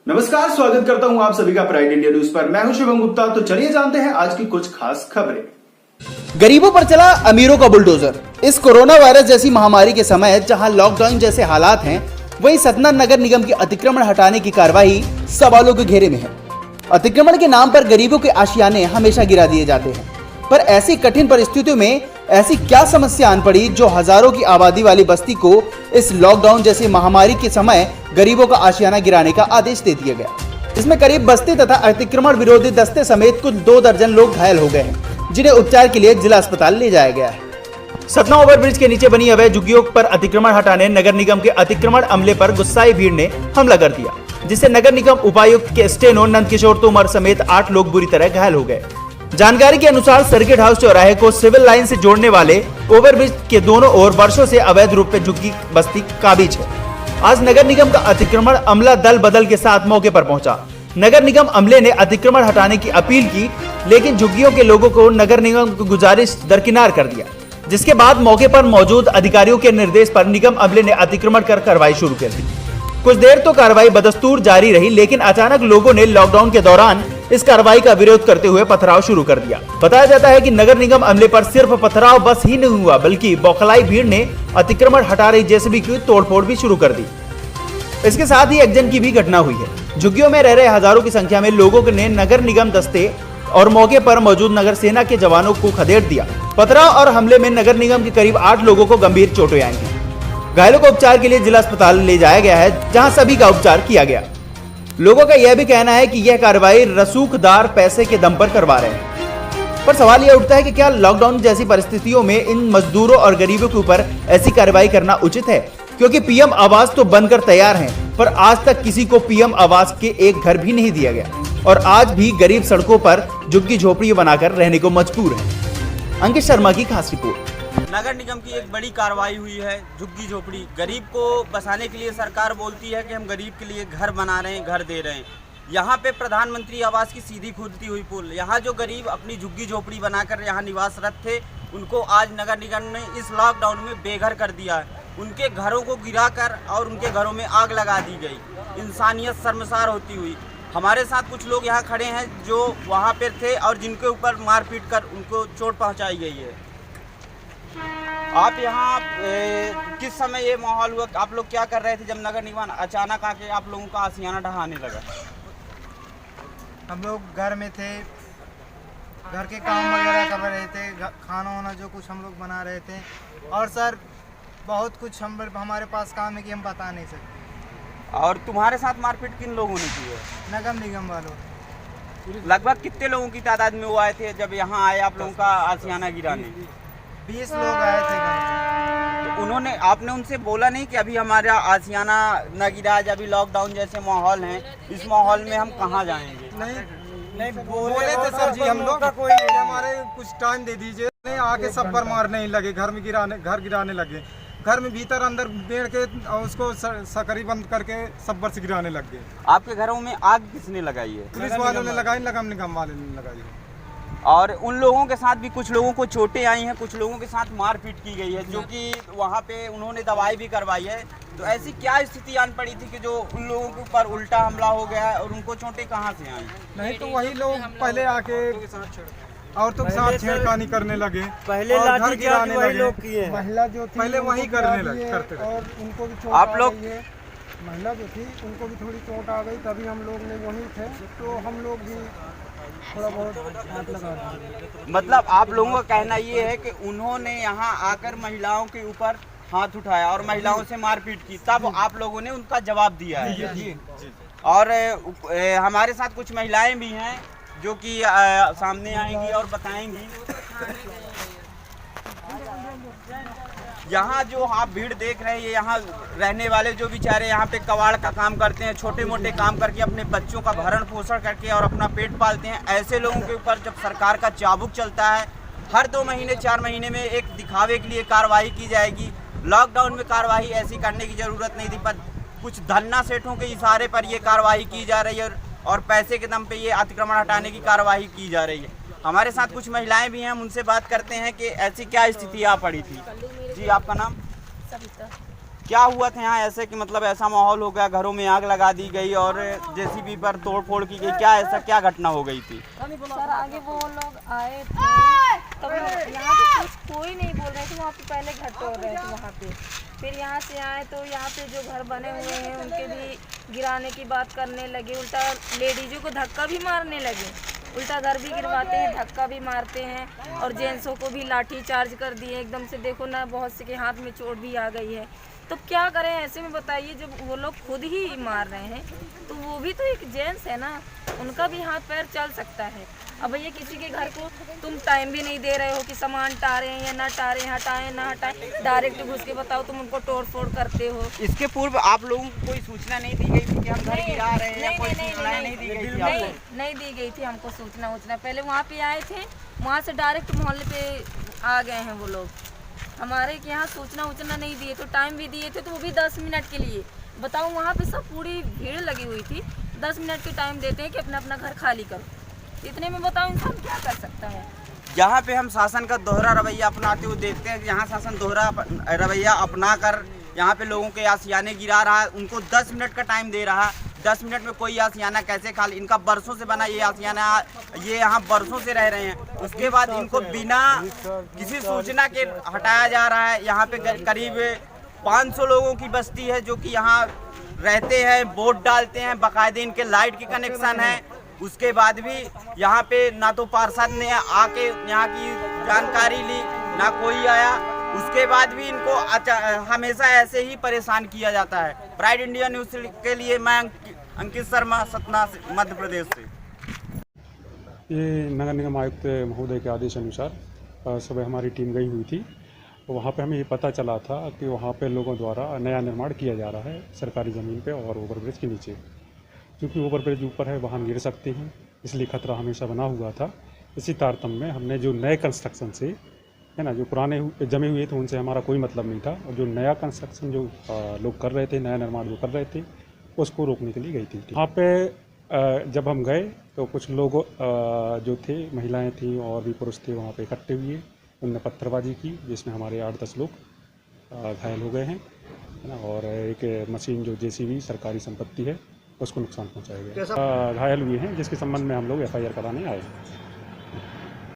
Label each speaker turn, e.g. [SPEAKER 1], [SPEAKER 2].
[SPEAKER 1] नमस्कार, स्वागत करता हूं आप सभी का प्राइड इंडिया न्यूज पर। मैं हूं शिवम गुप्ता। तो चलिए जानते हैं आज की कुछ खास खबरें।
[SPEAKER 2] गरीबों पर चला अमीरों का बुलडोजर। इस कोरोना वायरस जैसी महामारी के समय जहां लॉकडाउन जैसे हालात हैं, वहीं सतना नगर निगम की अतिक्रमण हटाने की कार्रवाई सवालों के घेरे में है। अतिक्रमण के नाम पर गरीबों के आशियाने हमेशा गिरा दिए जाते हैं, पर ऐसी कठिन परिस्थितियों में ऐसी क्या समस्या आन पड़ी जो हजारों की आबादी वाली बस्ती को इस लॉकडाउन जैसी महामारी के समय गरीबों का आशियाना गिराने का आदेश दे दिया गया। इसमें करीब बस्ती तथा अतिक्रमण विरोधी दस्ते समेत कुछ 2 दर्जन लोग घायल हो गए हैं, जिन्हें उपचार के लिए जिला अस्पताल ले जाया गया है। सतना ओवरब्रिज के नीचे बनी अवैध झुग्गियों पर अतिक्रमण हटाने नगर निगम के अतिक्रमण अमले पर गुस्साई भीड़ ने हमला कर दिया, जिससे नगर निगम उपायुक्त के स्टेनो नंदकिशोर तोमर समेत 8 लोग बुरी तरह घायल हो गए। जानकारी के अनुसार सर्किट हाउस चौराहे को सिविल लाइन से जोड़ने वाले ओवरब्रिज के दोनों ओर वर्षों से अवैध रूप में झुग्गी बस्ती काबिज है। आज नगर निगम का अतिक्रमण अमला दल बदल के साथ मौके पर पहुंचा। नगर निगम अमले ने अतिक्रमण हटाने की अपील की, लेकिन झुग्गियों के लोगों को नगर निगम की गुजारिश दरकिनार कर दिया, जिसके बाद मौके पर मौजूद अधिकारियों के निर्देश पर निगम अमले ने अतिक्रमण कर कार्रवाई शुरू कर दी। कुछ देर तो कार्रवाई बदस्तूर जारी रही, लेकिन अचानक लोगों ने लॉकडाउन के दौरान इस कार्रवाई का विरोध करते हुए पथराव शुरू कर दिया। बताया जाता है कि नगर निगम अमले पर सिर्फ पथराव बस ही नहीं हुआ, बल्कि बौखलाई भीड़ ने अतिक्रमण हटा रही जेसीबी की तोड़फोड़ भी शुरू कर दी। इसके साथ ही एक्सीडेंट की भी घटना हुई है। झुग्गियों में रह रहे हजारों की संख्या में लोगों ने नगर निगम दस्ते और मौके पर मौजूद नगर सेना के जवानों को खदेड़ दिया। पथराव और हमले में नगर निगम के करीब 8 लोगों को गंभीर चोटें आई हैं। घायलों को उपचार के लिए जिला अस्पताल ले जाया गया है, जहां सभी का उपचार किया गया। लोगों का यह भी कहना है कि यह कार्रवाई रसूखदार पैसे के दम पर करवा रहे हैं। पर सवाल यह उठता है कि क्या लॉकडाउन जैसी परिस्थितियों में इन मजदूरों और गरीबों के ऊपर ऐसी कार्रवाई करना उचित है? क्योंकि पीएम आवास तो बनकर तैयार हैं, पर आज तक किसी को पीएम आवास के एक घर भी नहीं दिया गया और आज भी गरीब सड़कों पर झुग्गी झोपड़ी बनाकर रहने को मजबूर है। अंकित शर्मा की खास रिपोर्ट।
[SPEAKER 3] नगर निगम की एक बड़ी कार्रवाई हुई है। झुग्गी झोपड़ी गरीब को बसाने के लिए सरकार बोलती है कि हम गरीब के लिए घर बना रहे हैं, घर दे रहे हैं। यहाँ पे प्रधानमंत्री आवास की सीधी खुदती हुई पुल, यहाँ जो गरीब अपनी झुग्गी झोपड़ी बनाकर यहाँ निवासरत थे, उनको आज नगर निगम ने इस लॉकडाउन में बेघर कर दिया है। उनके घरों को गिराकर और उनके घरों में आग लगा दी गई। इंसानियत शर्मसार होती हुई। हमारे साथ कुछ लोग यहाँ खड़े हैं जो वहाँ पर थे और जिनके ऊपर मारपीट कर उनको चोट पहुँचाई गई है। आप यहाँ किस समय ये माहौल हुआ, आप लोग क्या कर रहे थे जब नगर निगम अचानक आके आप लोगों का आशियाना ढहाने लगा?
[SPEAKER 4] हम लोग घर में थे, घर के काम वगैरह कर रहे थे, खाना वाना जो कुछ हम लोग बना रहे थे। और सर बहुत कुछ हमारे पास काम है कि हम बता नहीं सकते।
[SPEAKER 3] और तुम्हारे साथ मारपीट किन लोगों ने की है?
[SPEAKER 4] नगर निगम वालों।
[SPEAKER 3] लगभग कितने लोगों की तादाद में वो आए थे जब यहाँ आए आप लोगों का आशियाना गिराने?
[SPEAKER 4] 20 लोग आए थे घर से।
[SPEAKER 3] तो उन्होंने, आपने उनसे बोला नहीं कि अभी हमारा आशियाना न गिरा, जब अभी लॉकडाउन जैसे माहौल है, इस माहौल में हम कहाँ जाएंगे?
[SPEAKER 4] नहीं बोले थे सर जी हम लोग, कोई हमारे कुछ टाइम दे दीजिए। नहीं आके सब पर मारने ही लगे, घर गिराने लगे। घर में भीतर अंदर बैठ के उसको सकरी बंद करके सब्बर से गिराने लग गए।
[SPEAKER 3] आपके घरों में आग किसने लगाई है?
[SPEAKER 4] पुलिस वालों ने लगाई, नगर निगम वाले ने लगाई है।
[SPEAKER 3] और उन लोगों के साथ भी कुछ लोगों को चोटें आई हैं, कुछ लोगों के साथ मारपीट की गई है, जो कि वहाँ पे उन्होंने दवाई भी करवाई है। तो ऐसी क्या स्थिति आन पड़ी थी कि जो उन लोगों के ऊपर उल्टा हमला हो गया है और उनको चोटें कहाँ से आई?
[SPEAKER 4] नहीं तो वही लोग पहले आके औरतों के साथ छेड़खानी करने लगे,
[SPEAKER 5] पहले लाठी गिराने वही लोग किए।
[SPEAKER 4] महिला जो थी पहले वही करते रहे। और उनको भी चोट
[SPEAKER 3] आप लोग,
[SPEAKER 4] महिला जो थी उनको भी थोड़ी चोट आ गई, तभी हम लोग ने वहीं थे, तो हम लोग भी थोड़ा बहुत हाथ लगा दिए।
[SPEAKER 3] मतलब आप लोगों का कहना ये है कि उन्होंने यहाँ आकर महिलाओं के ऊपर हाथ उठाया और महिलाओं से मारपीट की, तब आप लोगों ने उनका जवाब दिया है। जी। और हमारे साथ कुछ महिलाएं भी हैं जो कि सामने आएंगी और बताएंगी। यहाँ जो आप भीड़ देख रहे हैं, यहाँ रहने वाले जो बेचारे यहाँ पे कबाड़ का काम करते हैं, छोटे मोटे काम करके अपने बच्चों का भरण पोषण करके और अपना पेट पालते हैं, ऐसे लोगों के ऊपर जब सरकार का चाबुक चलता है, हर 2 महीने 4 महीने में एक दिखावे के लिए कार्रवाई की जाएगी। लॉकडाउन में कार्रवाई ऐसी करने की ज़रूरत नहीं थी, पर कुछ धन्ना सेठों के इशारे पर ये कार्रवाई की जा रही है और पैसे के दम पे ये अतिक्रमण हटाने की कार्रवाई की जा रही है। हमारे साथ कुछ महिलाएं भी हैं, हम उनसे बात करते हैं कि ऐसी क्या स्थिति आ पड़ी थी। जी, आपका नाम?
[SPEAKER 6] सविता।
[SPEAKER 3] क्या हुआ था यहाँ ऐसे कि मतलब ऐसा माहौल हो गया, घरों में आग लगा दी गई और जेसीबी पर तोड़ फोड़ की गई, क्या ऐसा क्या घटना हो गई थी?
[SPEAKER 6] सर आगे वो लोग आए थे तब यहाँ पे कुछ कोई नहीं बोल रहे थे, वहाँ पे पहले घट हो रहे थे वहाँ पे। फिर यहाँ से आए तो यहाँ पे जो घर बने हुए हैं उनके भी गिराने की बात करने लगे, उल्टा लेडीजों को धक्का भी मारने लगे, उल्टा घर भी गिरवाते हैं, धक्का भी मारते हैं और जेंट्सों को भी लाठी चार्ज कर दिए एकदम से। देखो ना, बहुत से के हाथ में चोट भी आ गई है। तो क्या करें ऐसे में बताइए, जब वो लोग खुद ही मार रहे हैं तो वो भी तो एक जेंट्स है ना, उनका भी हाथ पैर चल सकता है। अब भैया किसी के घर को तुम टाइम भी नहीं दे रहे हो कि सामान टारें या ना टारें, हटाएं ना हटाएं, डायरेक्ट घुस के बताओ तुम उनको तोड़ फोड़ करते हो।
[SPEAKER 3] इसके पूर्व आप लोगों को कोई सूचना नहीं दी गई थी कि हम घर गिरा रहे हैं, या कोई सूचना नहीं दी गई थी आपको?
[SPEAKER 6] नहीं दी गई थी हमको सूचना। पहले वहाँ पे आए थे, वहाँ से डायरेक्ट मोहल्ले पे आ गए हैं वो लोग। हमारे यहाँ सूचना नहीं दिए, तो टाइम भी दिए थे तो वो भी 10 मिनट के लिए। बताओ वहाँ पे सब पूरी भीड़ लगी हुई थी, 10 मिनट के टाइम देते हैं कि अपना अपना घर खाली करो। इतने में बताओ इंसान क्या कर सकता है?
[SPEAKER 3] यहाँ पे हम शासन का दोहरा रवैया अपनाते हुए देखते हैं कि यहाँ शासन दोहरा रवैया अपना कर यहाँ पे लोगों के आशियाने गिरा रहा है, उनको 10 मिनट का टाइम दे रहा है। 10 मिनट में कोई आशियाना कैसे खाली? इनका बरसों से बना ये आशियाना, ये यहाँ बरसों से रह रहे हैं, उसके बाद इनको बिना किसी सूचना के हटाया जा रहा है। यहाँ पे करीब 500 लोगों की बस्ती है जो कि यहाँ रहते हैं, वोट डालते हैं, बाकायदे इनके लाइट के कनेक्शन है। उसके बाद भी यहाँ पे ना तो पार्षद ने आके यहाँ की जानकारी ली, ना कोई आया। उसके बाद भी इनको हमेशा ऐसे ही परेशान किया जाता है। प्राइड इंडिया न्यूज़ के लिए मैं अंकित शर्मा, सतना मध्य प्रदेश से।
[SPEAKER 7] ये नगर निगम आयुक्त महोदय के आदेश अनुसार सुबह हमारी टीम गई हुई थी। वहाँ पे हमें ये पता चला था कि वहाँ पे लोगों द्वारा नया निर्माण किया जा रहा है सरकारी ज़मीन पे और ओवरब्रिज के नीचे। क्योंकि ओवरब्रिज ऊपर है, वाहन गिर सकते हैं, इसलिए खतरा हमेशा बना हुआ था। इसी तारतम्य में हमने जो नए कंस्ट्रक्शन से है ना, जो पुराने जमे हुए थे उनसे हमारा कोई मतलब नहीं था, और जो नया कंस्ट्रक्शन जो लोग कर रहे थे, नया निर्माण जो कर रहे थे, उसको रोकने के लिए गई थी। वहाँ पे जब हम गए तो कुछ लोग जो थे, महिलाएं थी और भी पुरुष थे, वहाँ पे इकट्ठे हुए, उनने पत्थरबाजी की जिसमें हमारे 8-10 लोग घायल हो गए हैं, है ना। और एक मशीन जो जेसीबी सरकारी संपत्ति है उसको नुकसान पहुँचाया गया। घायल हुए हैं जिसके संबंध में हम लोग FIR कराने आए हैं।